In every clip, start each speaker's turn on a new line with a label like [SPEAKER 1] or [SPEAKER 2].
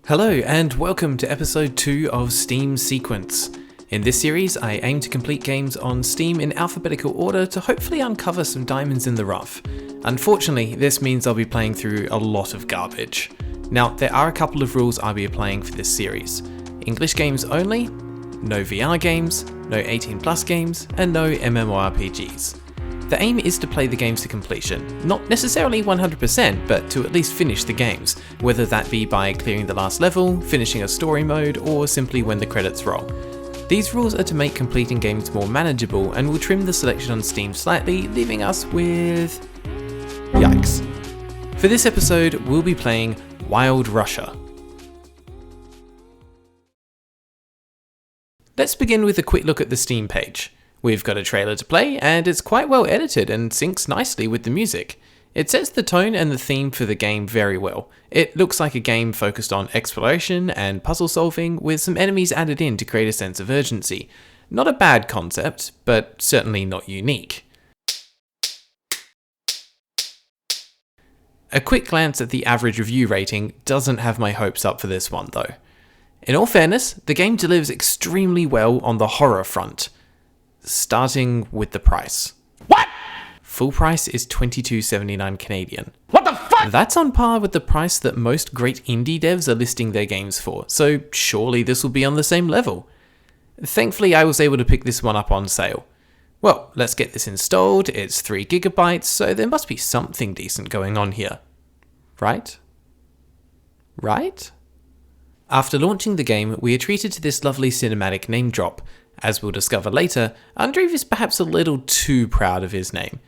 [SPEAKER 1] Hello and welcome to episode 2 of Steam Sequence. In this series, I aim to complete games on Steam in alphabetical order to hopefully uncover some diamonds in the rough. Unfortunately, this means I'll be playing through a lot of garbage. Now, there are a couple of rules I'll be applying for this series. English games only, no VR games, no 18 plus games, and no MMORPGs. The aim is to play the games to completion, not necessarily 100%, but to at least finish the games, whether that be by clearing the last level, finishing a story mode, or simply when the credits roll. These rules are to make completing games more manageable and will trim the selection on Steam slightly, leaving us with... yikes. For this episode, we'll be playing Wild Russia. Let's begin with a quick look at the Steam page. We've got a trailer to play, and it's quite well edited and syncs nicely with the music. It sets the tone and the theme for the game very well. It looks like a game focused on exploration and puzzle solving, with some enemies added in to create a sense of urgency. Not a bad concept, but certainly not unique. A quick glance at the average review rating doesn't have my hopes up for this one though. In all fairness, the game delivers extremely well on the horror front. Starting with the price.
[SPEAKER 2] What?
[SPEAKER 1] Full price is $22.79 Canadian.
[SPEAKER 2] What the fuck?
[SPEAKER 1] That's on par with the price that most great indie devs are listing their games for, so surely this will be on the same level. Thankfully, I was able to pick this one up on sale. Well, let's get this installed. It's 3 gigabytes, so there must be something decent going on here. Right? Right? After launching the game, we are treated to this lovely cinematic name drop. As we'll discover later, Andreev is perhaps a little too proud of his name.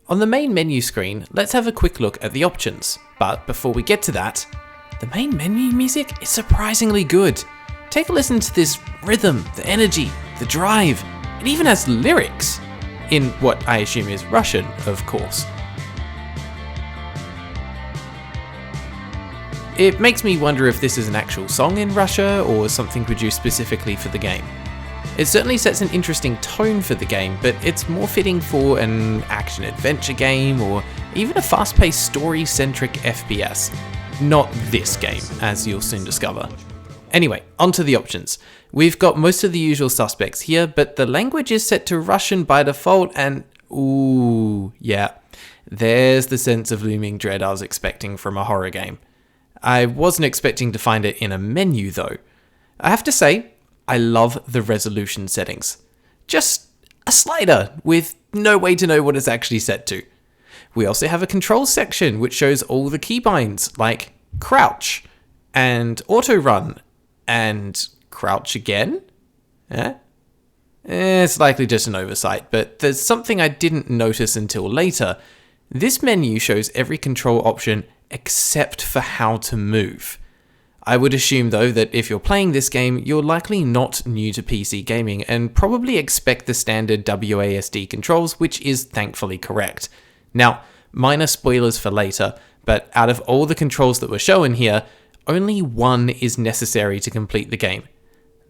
[SPEAKER 1] On the main menu screen, let's have a quick look at the options. But before we get to that, the main menu music is surprisingly good. Take a listen to this rhythm, the energy, the drive. It even has lyrics. In what I assume is Russian, of course. It makes me wonder if this is an actual song in Russia or something produced specifically for the game. It certainly sets an interesting tone for the game, but it's more fitting for an action-adventure game or even a fast-paced story-centric FPS. Not this game, as you'll soon discover. Anyway, onto the options. We've got most of the usual suspects here, but the language is set to Russian by default and... ooh, yeah. There's the sense of looming dread I was expecting from a horror game. I wasn't expecting to find it in a menu though. I have to say, I love the resolution settings. Just a slider with no way to know what it's actually set to. We also have a controls section which shows all the keybinds like crouch and auto run and crouch again. It's likely just an oversight, but there's something I didn't notice until later. This menu shows every control option except for how to move. I would assume though that if you're playing this game, you're likely not new to PC gaming and probably expect the standard WASD controls, which is thankfully correct. Now, minor spoilers for later, but out of all the controls that were shown here, only one is necessary to complete the game.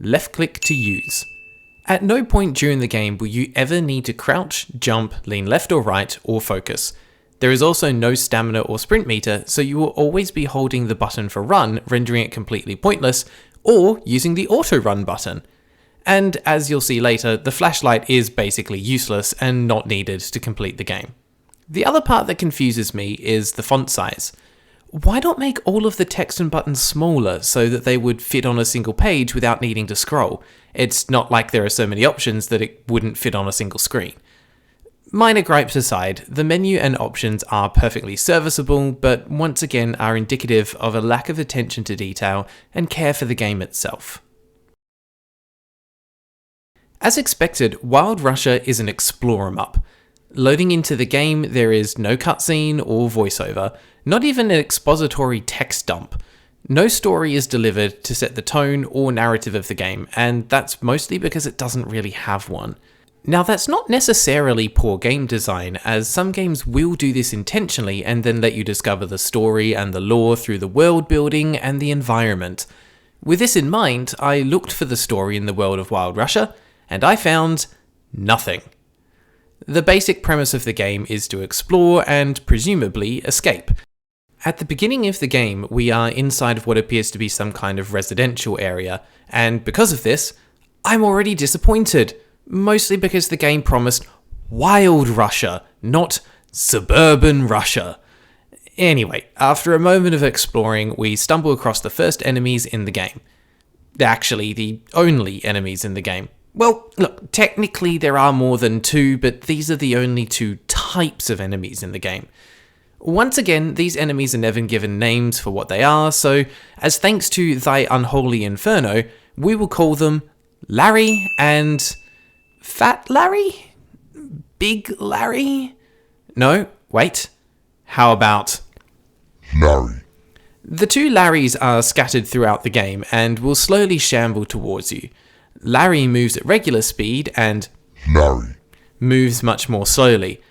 [SPEAKER 1] Left click to use. At no point during the game will you ever need to crouch, jump, lean left or right, or focus. There is also no stamina or sprint meter, so you will always be holding the button for run, rendering it completely pointless, or using the auto run button. And as you'll see later, the flashlight is basically useless and not needed to complete the game. The other part that confuses me is the font size. Why not make all of the text and buttons smaller so that they would fit on a single page without needing to scroll? It's not like there are so many options that it wouldn't fit on a single screen. Minor gripes aside, the menu and options are perfectly serviceable, but once again are indicative of a lack of attention to detail and care for the game itself. As expected, Wild Russia is an explore 'em up. Loading into the game, there is no cutscene or voiceover, not even an expository text dump. No story is delivered to set the tone or narrative of the game, and that's mostly because it doesn't really have one. Now that's not necessarily poor game design, as some games will do this intentionally and then let you discover the story and the lore through the world building and the environment. With this in mind, I looked for the story in the world of Wild Russia, and I found nothing. The basic premise of the game is to explore and presumably escape. At the beginning of the game, we are inside of what appears to be some kind of residential area, and because of this, I'm already disappointed. Mostly because the game promised wild Russia, not suburban Russia. Anyway, after a moment of exploring, we stumble across the first enemies in the game. Actually, the only enemies in the game. Well, look, technically there are more than two, but these are the only two types of enemies in the game. Once again, these enemies are never given names for what they are, so as thanks to thy unholy inferno, we will call them Larry and Fat Larry? Big Larry? No, wait. How about
[SPEAKER 2] Larry.
[SPEAKER 1] The two Larrys are scattered throughout the game and will slowly shamble towards you. Larry moves at regular speed and
[SPEAKER 2] Larry
[SPEAKER 1] moves much more slowly.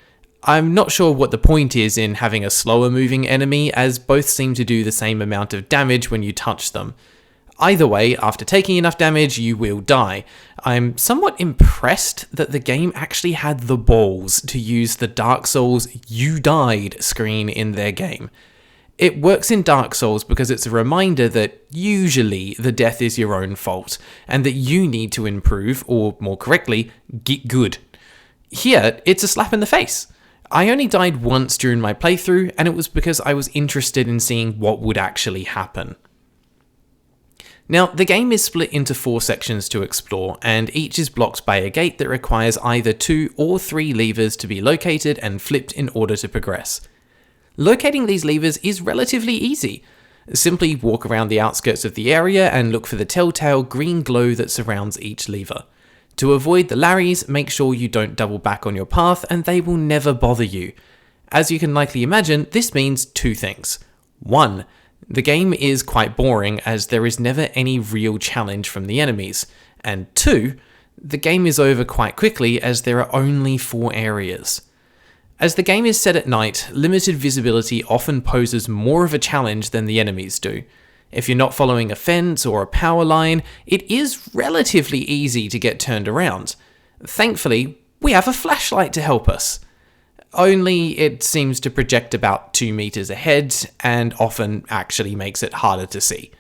[SPEAKER 1] I'm not sure what the point is in having a slower moving enemy, as both seem to do the same amount of damage when you touch them. Either way, after taking enough damage, you will die. I'm somewhat impressed that the game actually had the balls to use the Dark Souls "You died" screen in their game. It works in Dark Souls because it's a reminder that usually the death is your own fault, and that you need to improve, or more correctly, get good. Here, it's a slap in the face. I only died once during my playthrough, and it was because I was interested in seeing what would actually happen. Now, the game is split into 4 sections to explore, and each is blocked by a gate that requires either 2 or 3 levers to be located and flipped in order to progress. Locating these levers is relatively easy. Simply walk around the outskirts of the area and look for the telltale green glow that surrounds each lever. To avoid the Larrys, make sure you don't double back on your path and they will never bother you. As you can likely imagine, this means 2 things. 1. The game is quite boring as there is never any real challenge from the enemies. And 2. The game is over quite quickly as there are only 4 areas. As the game is set at night, limited visibility often poses more of a challenge than the enemies do. If you're not following a fence or a power line, it is relatively easy to get turned around. Thankfully, we have a flashlight to help us. Only it seems to project about 2 meters ahead and often actually makes it harder to see.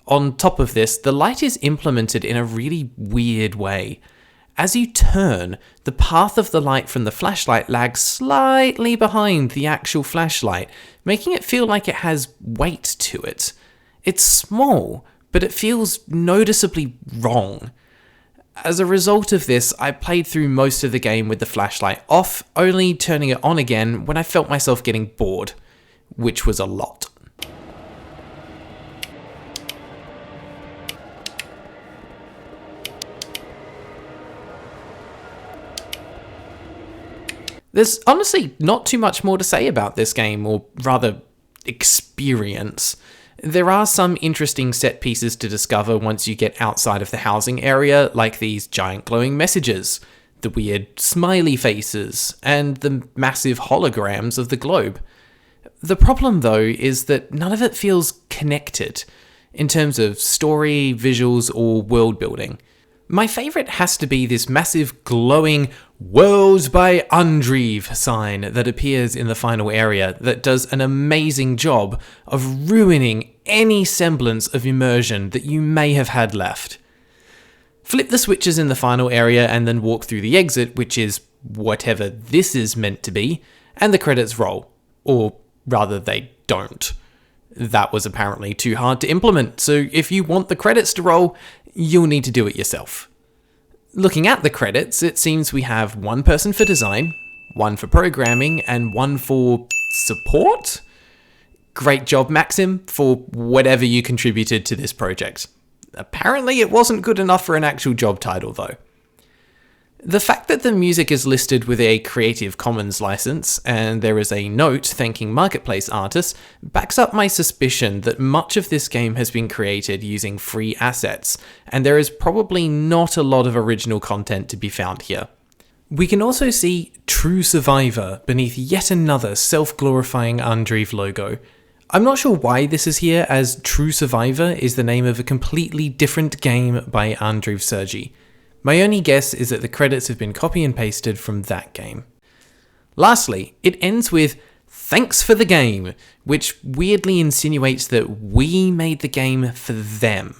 [SPEAKER 1] On top of this, the light is implemented in a really weird way. As you turn, the path of the light from the flashlight lags slightly behind the actual flashlight, making it feel like it has weight to it. It's small, but it feels noticeably wrong. As a result of this, I played through most of the game with the flashlight off, only turning it on again when I felt myself getting bored, which was a lot. There's honestly not too much more to say about this game, or rather, experience. There are some interesting set pieces to discover once you get outside of the housing area, like these giant glowing messages, the weird smiley faces, and the massive holograms of the globe. The problem though is that none of it feels connected, in terms of story, visuals, or world building. My favourite has to be this massive glowing "Worlds by Undrive" sign that appears in the final area that does an amazing job of ruining any semblance of immersion that you may have had left. Flip the switches in the final area and then walk through the exit, which is whatever this is meant to be, and the credits roll. Or rather, they don't. That was apparently too hard to implement, so if you want the credits to roll, you'll need to do it yourself. Looking at the credits, it seems we have 1 person for design, 1 for programming, and 1 for support? Great job, Maxim, for whatever you contributed to this project. Apparently it wasn't good enough for an actual job title though. The fact that the music is listed with a Creative Commons license, and there is a note thanking Marketplace artists, backs up my suspicion that much of this game has been created using free assets, and there is probably not a lot of original content to be found here. We can also see True Survivor beneath yet another self-glorifying Undrive logo. I'm not sure why this is here, as True Survivor is the name of a completely different game by Undrive Sergi. My only guess is that the credits have been copy and pasted from that game. Lastly, it ends with thanks for the game, which weirdly insinuates that we made the game for them,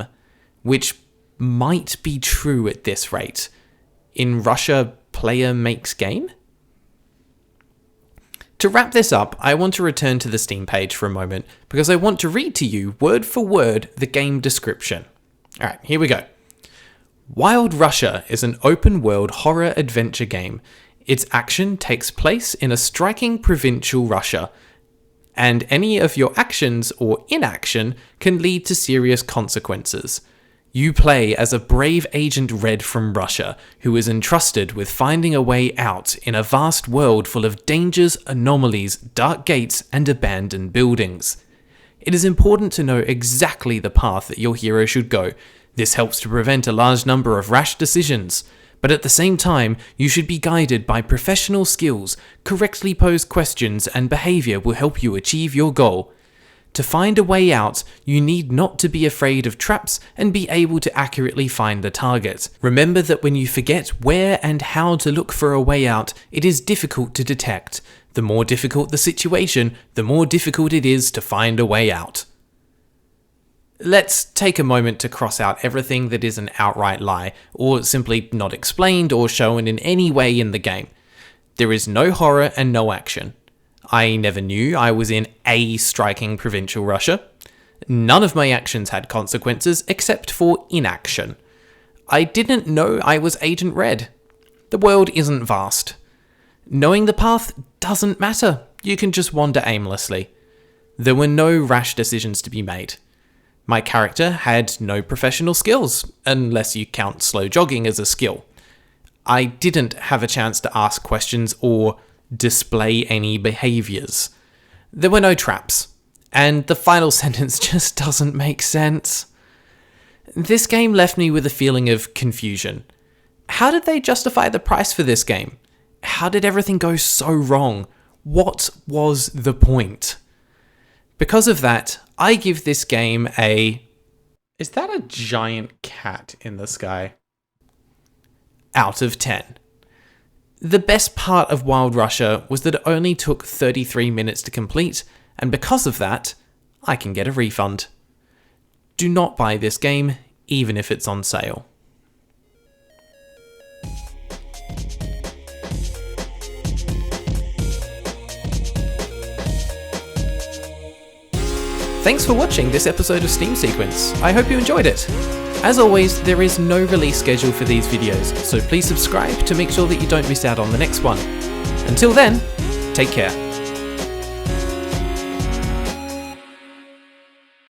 [SPEAKER 1] which might be true at this rate. In Russia, player makes game? To wrap this up, I want to return to the Steam page for a moment because I want to read to you word for word the game description. Alright, here we go. Wild Russia is an open-world horror adventure game. Its action takes place in a striking provincial Russia, and any of your actions or inaction can lead to serious consequences. You play as a brave Agent Red from Russia, who is entrusted with finding a way out in a vast world full of dangers, anomalies, dark gates, and abandoned buildings. It is important to know exactly the path that your hero should go. This helps to prevent a large number of rash decisions. But at the same time, you should be guided by professional skills, correctly posed questions, and behavior will help you achieve your goal. To find a way out, you need not to be afraid of traps and be able to accurately find the target. Remember that when you forget where and how to look for a way out, it is difficult to detect. The more difficult the situation, the more difficult it is to find a way out. Let's take a moment to cross out everything that is an outright lie, or simply not explained or shown in any way in the game. There is no horror and no action. I never knew I was in a striking provincial Russia. None of my actions had consequences except for inaction. I didn't know I was Agent Red. The world isn't vast. Knowing the path doesn't matter. You can just wander aimlessly. There were no rash decisions to be made. My character had no professional skills, unless you count slow jogging as a skill. I didn't have a chance to ask questions or display any behaviors. There were no traps, and the final sentence just doesn't make sense. This game left me with a feeling of confusion. How did they justify the price for this game? How did everything go so wrong? What was the point? Because of that, I give this game a... Is that a giant cat in the sky? Out of 10. The best part of Wild Russia was that it only took 33 minutes to complete, and because of that, I can get a refund. Do not buy this game, even if it's on sale. Thanks for watching this episode of Steam Sequence. I hope you enjoyed it. As always, there is no release schedule for these videos, so please subscribe to make sure that you don't miss out on the next one. Until then, take care.